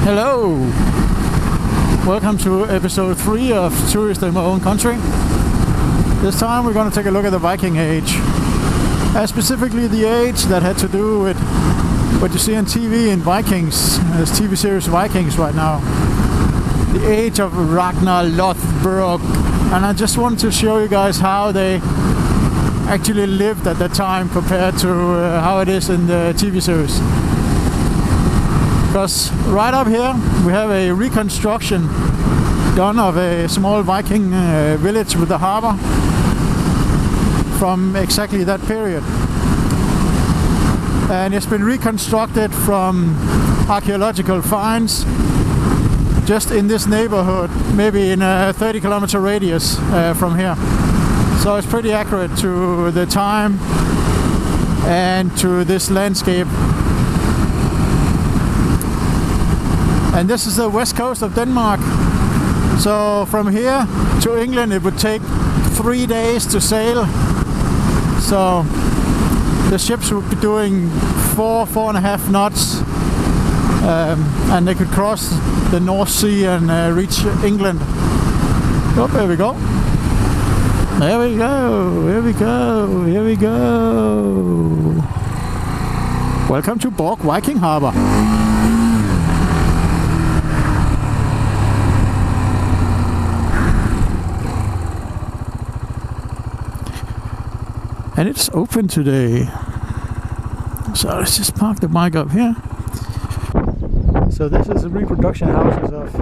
Hello! Welcome to episode 3 of Tourist in My Own Country. This time we're going to take a look at the Viking Age. Specifically the age that had to do with what you see on TV in Vikings. There's TV series Vikings right now. The age of Ragnar Lothbrok. And I just wanted to show you guys how they actually lived at that time compared to how it is in the TV series. Because right up here we have a reconstruction done of a small Viking village with the harbor from exactly that period. And it's been reconstructed from archaeological finds just in this neighborhood, maybe in a 30-kilometer radius from here. So it's pretty accurate to the time and to this landscape. And this is the west coast of Denmark. So from here to England it would take 3 days to sail. So the ships would be doing 4.5 knots. And they could cross the North Sea and reach England. Oh, there we go. There we go. Here we go. Here we go. Welcome to Borg Viking Harbor. And it's open today. So let's just park the bike up here. So this is the reproduction houses of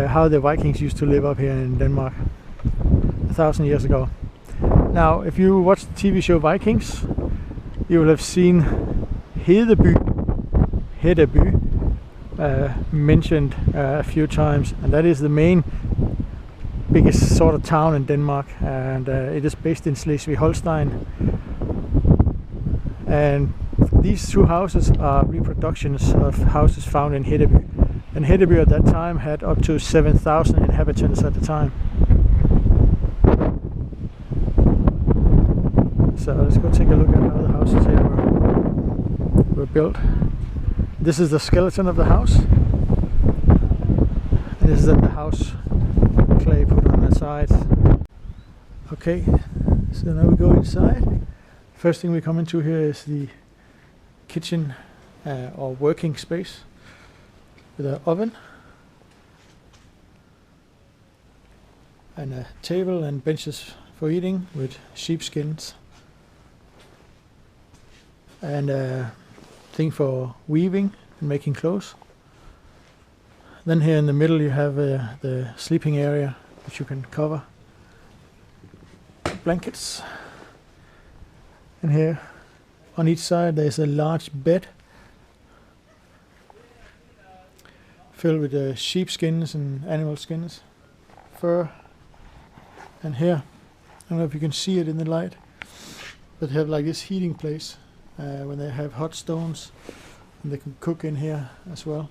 how the Vikings used to live up here in Denmark 1,000 years ago. Now, if you watch the TV show Vikings, you will have seen Hedeby mentioned a few times, and that is the biggest sort of town in Denmark, and it is based in Schleswig-Holstein. And these two houses are reproductions of houses found in Hedeby. And Hedeby at that time had up to 7,000 inhabitants at the time. So let's go take a look at how the houses here were built. This is the skeleton of the house. And this is then the house clay put on the sides. Okay, so now we go inside. First thing we come into here is the kitchen or working space with an oven and a table and benches for eating with sheepskins and a thing for weaving and making clothes. Then here in the middle you have the sleeping area, which you can cover blankets. And here on each side there's a large bed filled with sheepskins and animal skins, fur. And here, I don't know if you can see it in the light, but they have like this heating place when they have hot stones, and they can cook in here as well.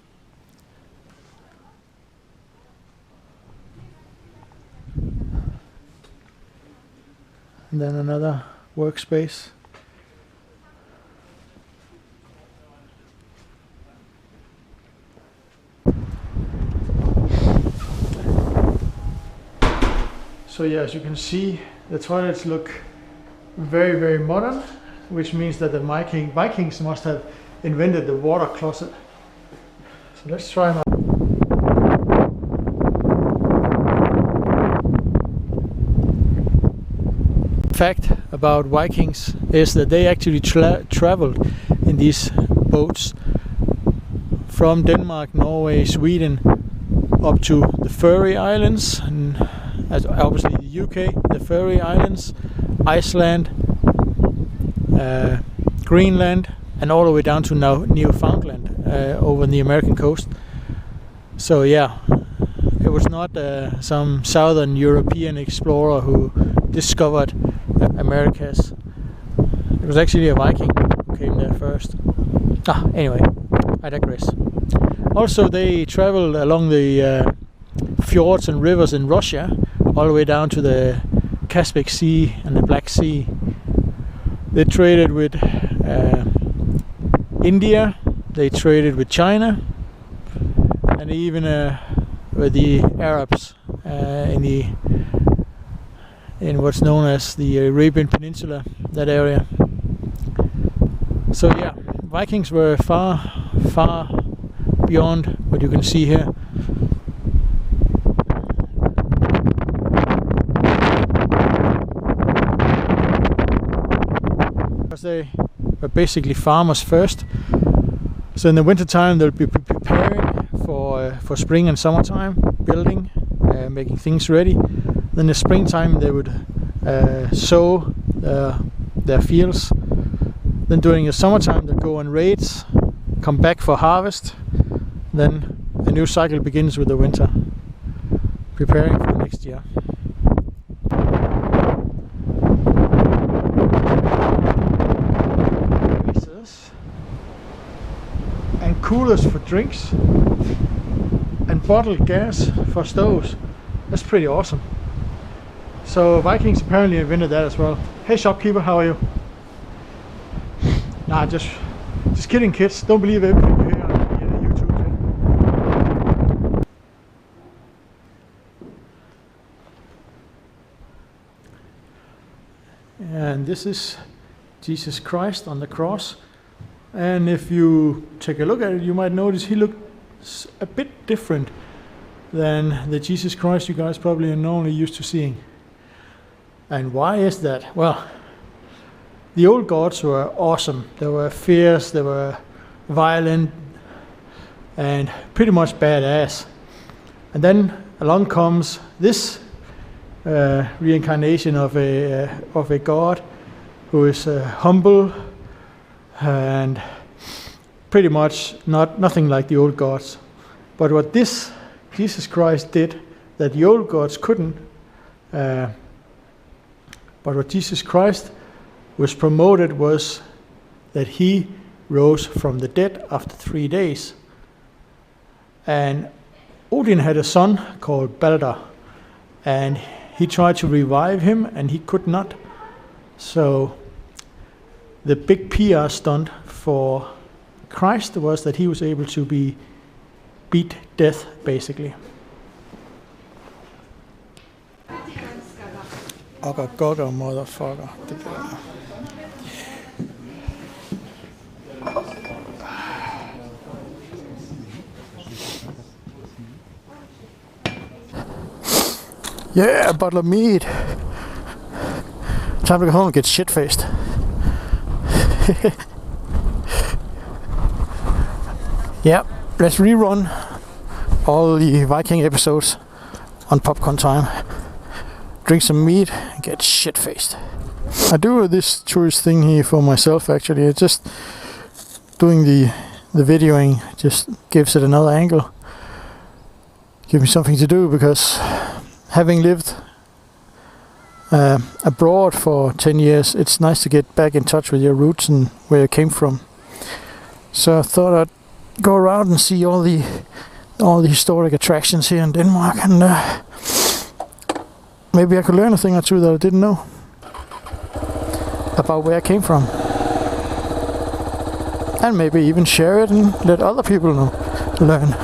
And then another workspace. So yeah, as you can see, the toilets look very, very modern, which means that the Vikings must have invented the water closet. So let's try them out. Fact about Vikings is that they actually traveled in these boats from Denmark, Norway, Sweden up to the Faroe Islands, and obviously the UK, the Faroe Islands, Iceland, Greenland, and all the way down to now Newfoundland over the American coast. So yeah, it was not some southern European explorer who discovered Americas. It was actually a Viking who came there first. Anyway, I digress. Also, they traveled along the fjords and rivers in Russia, all the way down to the Caspian Sea and the Black Sea. They traded with India, they traded with China, and even with the Arabs in what's known as the Arabian Peninsula, that area. So yeah, Vikings were far beyond what you can see here. Because they were basically farmers first. So in the winter time they'll be preparing for spring and summertime, building, making things ready. Then in the springtime they would sow their fields. Then during the summertime they'd go on raids, come back for harvest. Then a new cycle begins with the winter, preparing for next year. And coolers for drinks, and bottled gas for stoves. That's pretty awesome. So Vikings apparently invented that as well. Hey shopkeeper, how are you? Nah, just kidding, kids. Don't believe everything you hear on YouTube. And this is Jesus Christ on the cross. And if you take a look at it, you might notice he looks a bit different than the Jesus Christ you guys probably are normally used to seeing. And why is that? Well, the old gods were awesome. They were fierce, they were violent, and pretty much badass. And then along comes this reincarnation of a god who is humble and pretty much nothing like the old gods. But what this Jesus Christ did that the old gods couldn't, but what Jesus Christ was promoted was that he rose from the dead after 3 days. And Odin had a son called Balder, and he tried to revive him and he could not. So the big PR stunt for Christ was that he was able to beat death, basically. Ogger, motherfucker. Yeah, a bottle of mead. Time to go home and get shit-faced. Yeah, let's rerun all the Viking episodes on popcorn time. Drink some mead and get shit-faced. I do this tourist thing here for myself actually. It's just doing the videoing just gives it another angle. Give me something to do, because having lived abroad for 10 years, it's nice to get back in touch with your roots and where you came from. So I thought I'd go around and see all the historic attractions here in Denmark, and maybe I could learn a thing or two that I didn't know about where I came from. And maybe even share it and let other people learn.